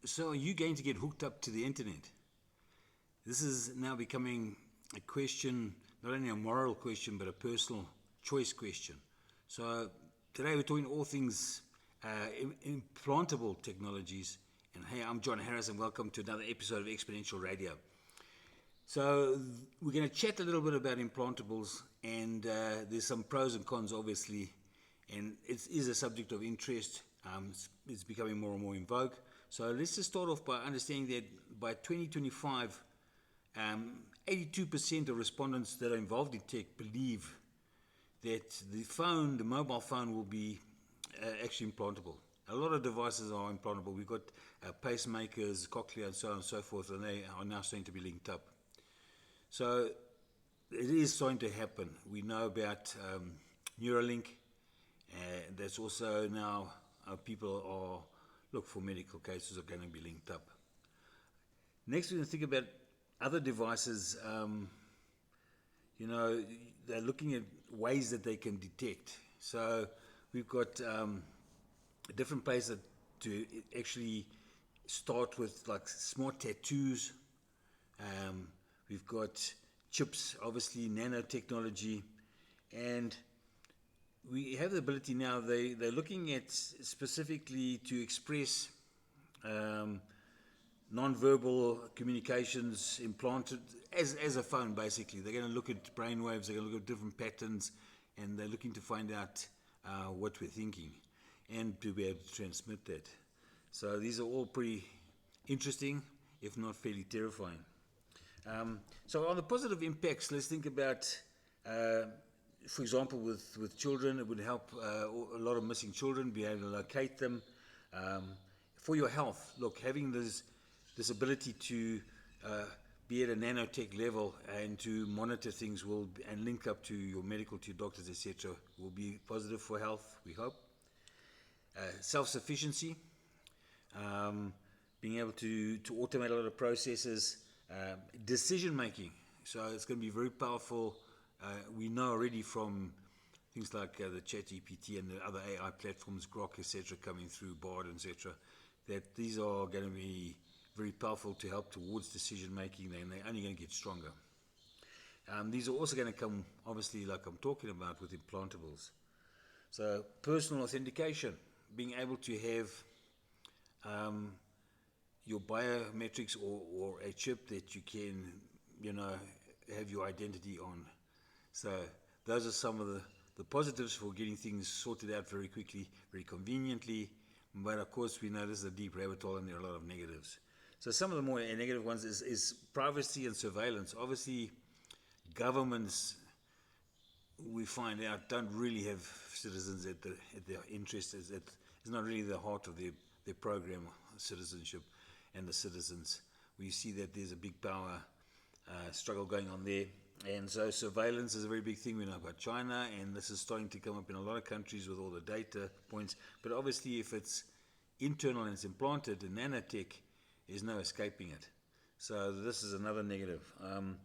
So are you going to get hooked up to the internet? This is now becoming a question, not only a moral question, but a personal choice question. So today we're talking all things implantable technologies. And hey, I'm John Harris, and welcome to another episode of Exponential Radio. So we're going to chat a little bit about implantables, and there's some pros and cons, obviously, and it is a subject of interest. It's becoming more and more in vogue. So let's just start off by understanding that by 2025, 82% of respondents that are involved in tech believe that the mobile phone, will be actually implantable. A lot of devices are implantable. We've got pacemakers, cochlea, and so on and so forth, and they are now starting to be linked up. So it is starting to happen. We know about Neuralink. That's also now people are look for medical cases are going to be linked up. Next, we're going to think about other devices. They're looking at ways that they can detect. So we've got different places to actually start with, like smart tattoos. We've got chips, obviously nanotechnology, and we have the ability now. They're looking at specifically to express non-verbal communications implanted as a phone. Basically, they're going to look at brainwaves. They're going to look at different patterns, and they're looking to find out what we're thinking, and to be able to transmit that. So these are all pretty interesting, if not fairly terrifying. So on the positive impacts, let's think about, for example, with children, it would help a lot of missing children, be able to locate them. For your health, look, having this ability to be at a nanotech level and to monitor things and link up to your medical, to your doctors, etc., will be positive for health, we hope. Self-sufficiency, being able to automate a lot of processes. Decision making, so it's going to be very powerful. We know already from things like the ChatGPT and the other AI platforms, Grok, etc., coming through, Bard, etc., that these are going to be very powerful to help towards decision making, and they're only going to get stronger. These are also going to come, obviously, like I'm talking about, with implantables. So personal authentication, being able to have your biometrics or a chip that you can, have your identity on. So those are some of the positives for getting things sorted out very quickly, very conveniently. But of course, we know this is a deep rabbit hole, and there are a lot of negatives. So some of the more negative ones is privacy and surveillance. Obviously, governments, we find out, don't really have citizens at their interest. It's not really the heart of their program, citizenship and the citizens. We see that there's a big power struggle going on there. And so surveillance is a very big thing. We know about China, and this is starting to come up in a lot of countries with all the data points. But obviously, if it's internal and it's implanted in nanotech, there's no escaping it. So this is another negative. And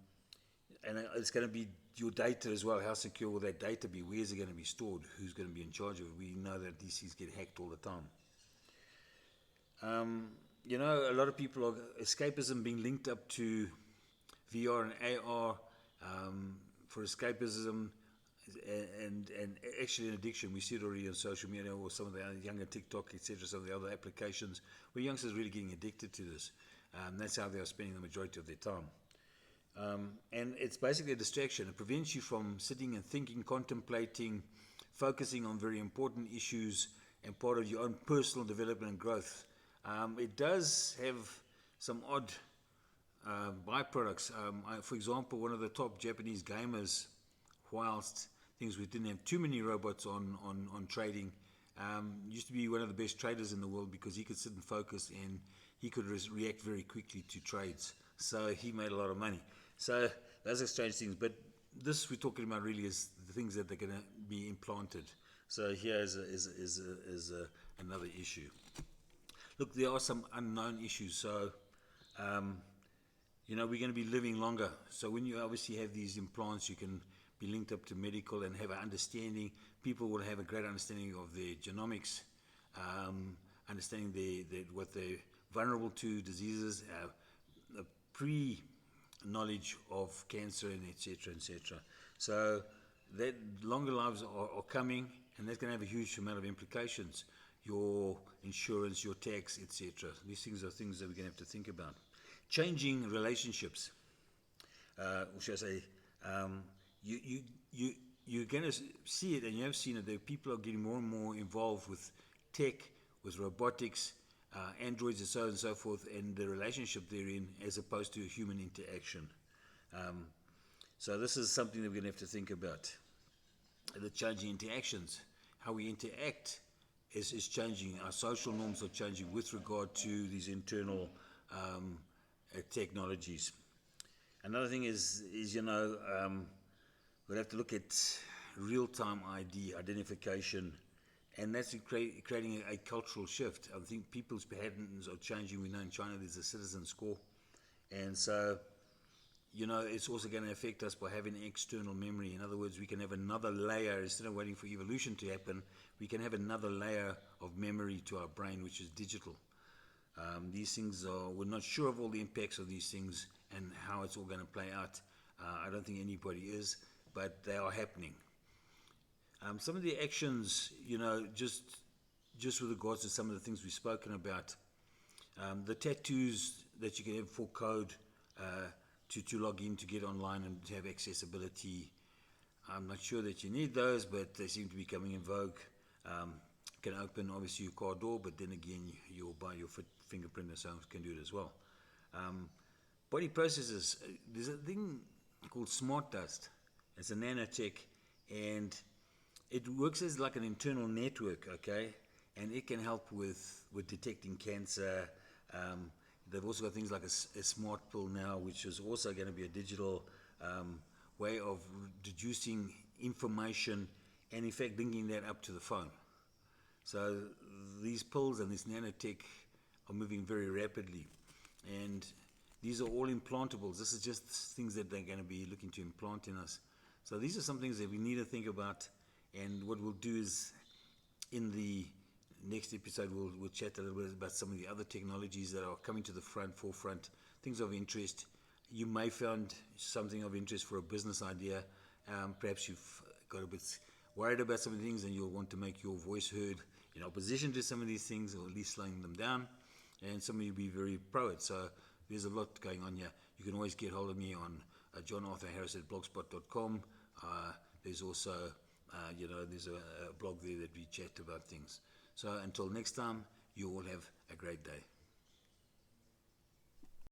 it's going to be your data as well. How secure will that data be? Where is it going to be stored? Who's going to be in charge of it? We know that these things get hacked all the time. A lot of people are escapism being linked up to VR and AR for escapism and actually an addiction. We see it already on social media, or some of the younger TikTok, etc., some of the other applications where youngsters are really getting addicted to this. That's how they are spending the majority of their time. And it's basically a distraction. It prevents you from sitting and thinking, contemplating, focusing on very important issues and part of your own personal development and growth. It does have some odd byproducts. For example, one of the top Japanese gamers, whilst we didn't have too many robots on trading, used to be one of the best traders in the world because he could sit and focus, and he could react very quickly to trades. So he made a lot of money. So those are strange things. But this we're talking about really is the things that are going to be implanted. So here is another issue. Look, there are some unknown issues. So, we're going to be living longer. So when you obviously have these implants, you can be linked up to medical and have an understanding. People will have a great understanding of their genomics, understanding what their vulnerable to diseases, a pre-knowledge of cancer, and etc., etc. So that longer lives are coming, and that's going to have a huge amount of implications. Your insurance, your tax, etc. These things are things that we're going to have to think about. Changing relationships. Or should I say, you, you, you, you're going to see it, and you have seen it, that people are getting more and more involved with tech, with robotics, androids, and so on and so forth, and the relationship therein, as opposed to human interaction. So this is something that we're going to have to think about. The changing interactions, how we interact is changing. Our social norms are changing with regard to these internal technologies. Another thing is we'll have to look at real-time ID, identification, and that's creating a cultural shift. I think people's patterns are changing. We know in China there's a citizen score, and so it's also going to affect us by having external memory. In other words, we can have another layer, instead of waiting for evolution to happen, we can have another layer of memory to our brain, which is digital. These things we're not sure of all the impacts of these things and how it's all going to play out. I don't think anybody is, but they are happening. Some of the actions, just with regards to some of the things we've spoken about, the tattoos that you can have for code, to log in, to get online and to have accessibility. I'm not sure that you need those, but they seem to be coming in vogue. Can open obviously your car door, but then again your fingerprint and so on can do it as well. Body processors, there's a thing called smart dust. It's a nanotech, and it works as like an internal network, okay, and it can help with detecting cancer. They've also got things like a smart pill now, which is also going to be a digital way of reducing information and in fact linking that up to the phone. So these pills and this nanotech are moving very rapidly, and these are all implantables. This is just things that they're going to be looking to implant in us. So these are some things that we need to think about, and what we'll do is in the next episode we'll chat a little bit about some of the other technologies that are coming to the forefront, things of interest. You may find something of interest for a business idea. Perhaps you've got a bit worried about some of the things and you'll want to make your voice heard in opposition to some of these things, or at least slowing them down, and some of you be very pro it. So there's a lot going on here. You can always get hold of me on johnarthurharris@blogspot.com. There's also there's a blog there that we chat about things. So until next time, you all have a great day.